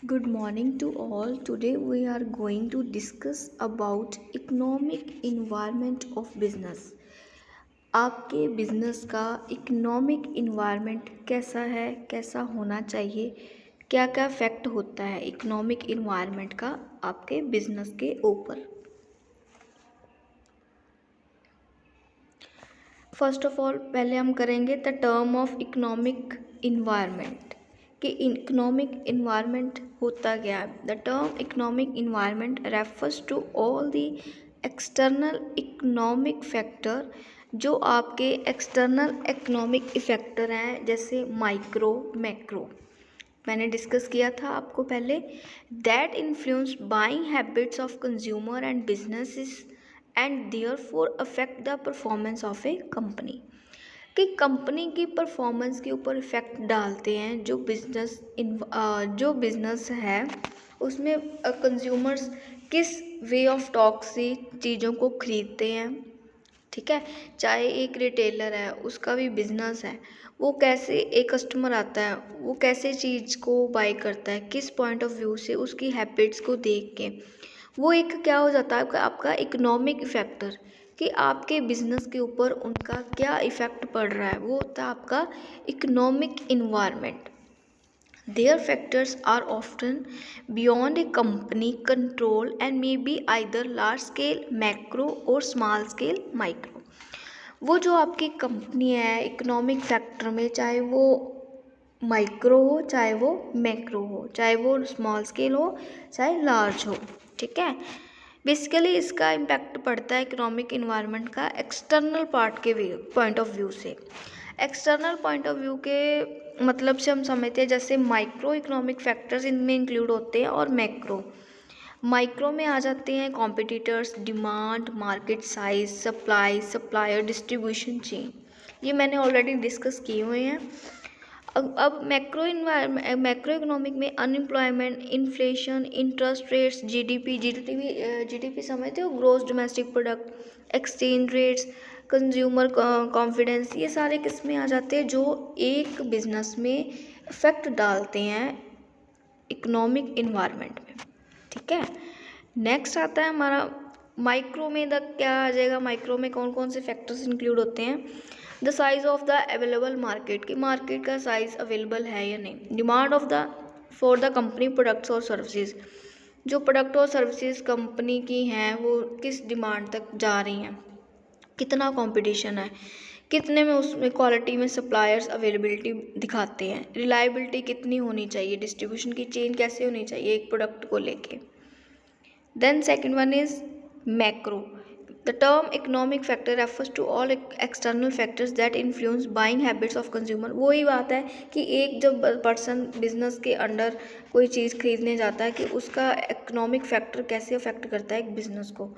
Good morning to all. Today we are going to discuss about economic environment of business. आपके business का economic environment कैसा है, कैसा होना चाहिए, क्या क्या इफेक्ट होता है इकोनॉमिक इन्वायरमेंट का आपके बिजनेस के ऊपर। फर्स्ट ऑफ ऑल पहले हम करेंगे the term of economic environment कि इकोनॉमिक इन्वायरमेंट होता क्या है। The term economic environment refers to all the external economic factor जो आपके एक्सटर्नल इकोनॉमिक फैक्टर हैं, जैसे माइक्रो मैक्रो। मैंने डिस्कस किया था आपको पहले, that influence buying habits of consumer and businesses and therefore affect the performance of A company. कि कंपनी की परफॉर्मेंस के ऊपर इफेक्ट डालते हैं जो बिजनेस है उसमें कंज्यूमर्स किस वे ऑफ टॉक से चीज़ों को खरीदते हैं। ठीक है, चाहे एक रिटेलर है उसका भी बिजनेस है, वो कैसे एक कस्टमर आता है वो कैसे चीज़ को बाय करता है, किस पॉइंट ऑफ व्यू से, उसकी हैबिट्स को देख के वो एक क्या हो जाता है आपका इकोनॉमिक फैक्टर कि आपके बिजनेस के ऊपर उनका क्या इफ़ेक्ट पड़ रहा है, वो होता है आपका economic environment. Their factors are often beyond a company control and may be either large scale macro or small scale micro। वो जो आपकी कंपनी है इकोनॉमिक फैक्टर में, चाहे वो माइक्रो हो, चाहे वो मैक्रो हो, चाहे वो स्मॉल स्केल हो, चाहे लार्ज हो। ठीक है, बेसिकली इसका इम्पैक्ट पड़ता है इकोनॉमिक इन्वायरमेंट का एक्सटर्नल पार्ट के पॉइंट ऑफ व्यू से। एक्सटर्नल पॉइंट ऑफ व्यू के मतलब से हम समझते हैं, जैसे माइक्रो इकोनॉमिक फैक्टर्स इनमें इंक्लूड होते हैं और मैक्रो। माइक्रो में आ जाते हैं competitors, demand, market size, supply, supplier, distribution chain. ये मैंने ऑलरेडी डिस्कस किए हुए हैं। अब मैक्रो इकोनॉमिक में unemployment, inflation, interest rates, GDP समझते हो, gross domestic product, exchange rates, consumer confidence, ये सारे किस में आ जाते हैं जो एक बिजनेस में इफेक्ट डालते हैं इकोनॉमिक इन्वायरमेंट में। ठीक है, नेक्स्ट आता है हमारा माइक्रो में क्या आ जाएगा। माइक्रो में कौन कौन से फैक्टर्स इंक्लूड होते हैं। The size of the available market, कि मार्केट का साइज अवेलेबल है या नहीं। Demand of the for the company products और सर्विसेज, जो प्रोडक्ट और सर्विसेज कंपनी की हैं वो किस डिमांड तक जा रही हैं, कितना कंपटीशन है, कितने में उसमें क्वालिटी में सप्लायर्स अवेलेबिलिटी दिखाते हैं, रिलायबिलिटी कितनी होनी चाहिए, डिस्ट्रीब्यूशन की चेन कैसे होनी चाहिए एक प्रोडक्ट को लेके। Then second one is macro. The term economic factor refers to all external factors that influence buying habits of consumer. वही बात है कि एक जब पर्सन बिजनेस के अंडर कोई चीज़ खरीदने जाता है कि उसका इकोनॉमिक फैक्टर कैसे अफेक्ट करता है एक बिजनेस को।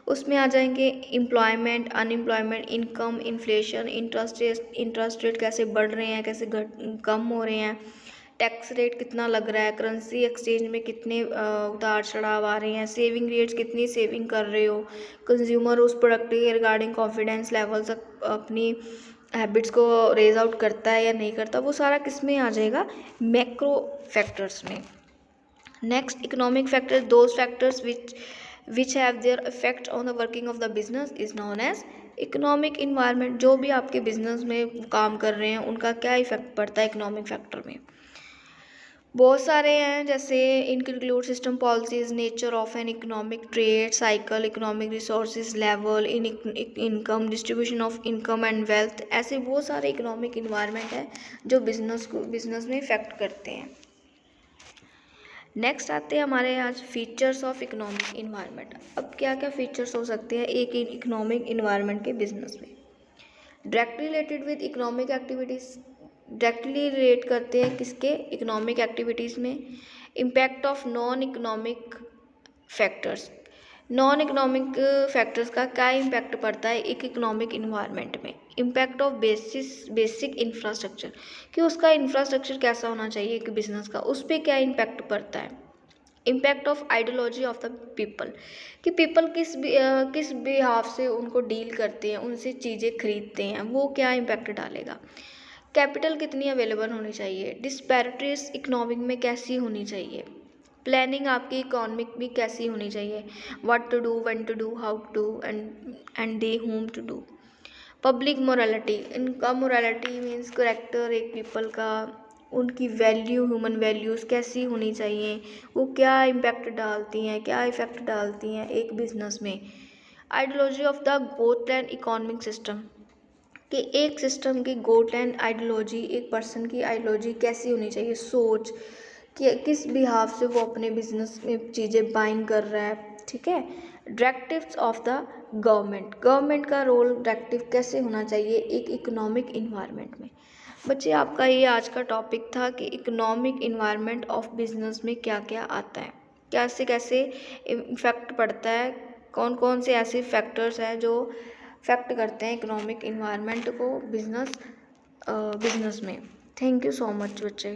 उसमें आ जाएंगे employment, unemployment, income, inflation, interest rate कैसे बढ़ रहे हैं, कैसे कम हो रहे हैं, टैक्स रेट कितना लग रहा है, करेंसी एक्सचेंज में कितने उतार चढ़ाव आ रहे हैं, सेविंग रेट्स कितनी सेविंग कर रहे हो, कंज्यूमर उस प्रोडक्ट के रिगार्डिंग कॉन्फिडेंस लेवल्स अपनी हैबिट्स को रेज आउट करता है या नहीं करता, वो सारा किस में आ जाएगा, मैक्रो फैक्टर्स में। Next economic factors, those factors which have their effect on the working of the business is known as economic environment. जो भी आपके बिजनेस में काम कर रहे हैं उनका क्या इफेक्ट पड़ता है इकोनॉमिक फैक्टर में, बहुत सारे हैं, जैसे include system policies, nature of an economic trade cycle, economic resources level, income, distribution of income and wealth. ऐसे बहुत सारे इकोनॉमिक इन्वायरमेंट है जो बिजनेस में इफेक्ट करते हैं। नेक्स्ट आते हैं हमारे आज फीचर्स ऑफ इकोनॉमिक इन्वायरमेंट। अब क्या क्या फीचर्स हो सकते हैं एक इकोनॉमिक इन्वायरमेंट के बिजनेस में। Directly related with economic activities, directly relate करते हैं किसके, इकोनॉमिक एक्टिविटीज़ में। Impact of non economic factors, non economic factors का क्या इम्पैक्ट पड़ता है एक इकोनॉमिक इन्वायरमेंट में। इम्पैक्ट ऑफ बेसिक इंफ्रास्ट्रक्चर, कि उसका इंफ्रास्ट्रक्चर कैसा होना चाहिए एक बिजनेस का, उस पर क्या इम्पैक्ट पड़ता है। Impact of ideology of the people, कि पीपल किस बिहाफ से उनको डील करते हैं, उनसे चीज़ें खरीदते हैं, वो क्या इम्पैक्ट डालेगा। कैपिटल कितनी अवेलेबल होनी चाहिए, डिस्पैरिटीज इकोनॉमिक में कैसी होनी चाहिए, प्लानिंग आपकी इकोनॉमिक भी कैसी होनी चाहिए, what to do, when to do, how to do, and they home to do. Public morality, इनका मोरालिटी मीन्स करेक्टर, एक पीपल का, उनकी वैल्यू, ह्यूमन वैल्यूज़ कैसी होनी चाहिए, वो क्या इम्पैक्ट डालती हैं, क्या इफ़ेक्ट डालती हैं एक बिजनेस में। Ideology of the Gotland economic system, कि एक सिस्टम की गोटलैंड आइडियोलॉजी, एक पर्सन की आइडियोलॉजी कैसी होनी चाहिए, सोच कि किस बिहाफ से वो अपने बिजनेस में चीज़ें बाइंग कर रहा है, ठीक है। Directives of the government, government का रोल, डायरेक्टिव कैसे होना चाहिए एक इकोनॉमिक इन्वायरमेंट में। बच्चे आपका ये आज का टॉपिक था कि इकोनॉमिक इन्वायरमेंट ऑफ बिजनेस में क्या क्या आता है, कैसे कैसे इफेक्ट पड़ता है, कौन कौन से ऐसे फैक्टर्स हैं जो इफेक्ट करते हैं इकोनॉमिक इन्वायरमेंट को बिजनेस में। थैंक यू सो मच बच्चे।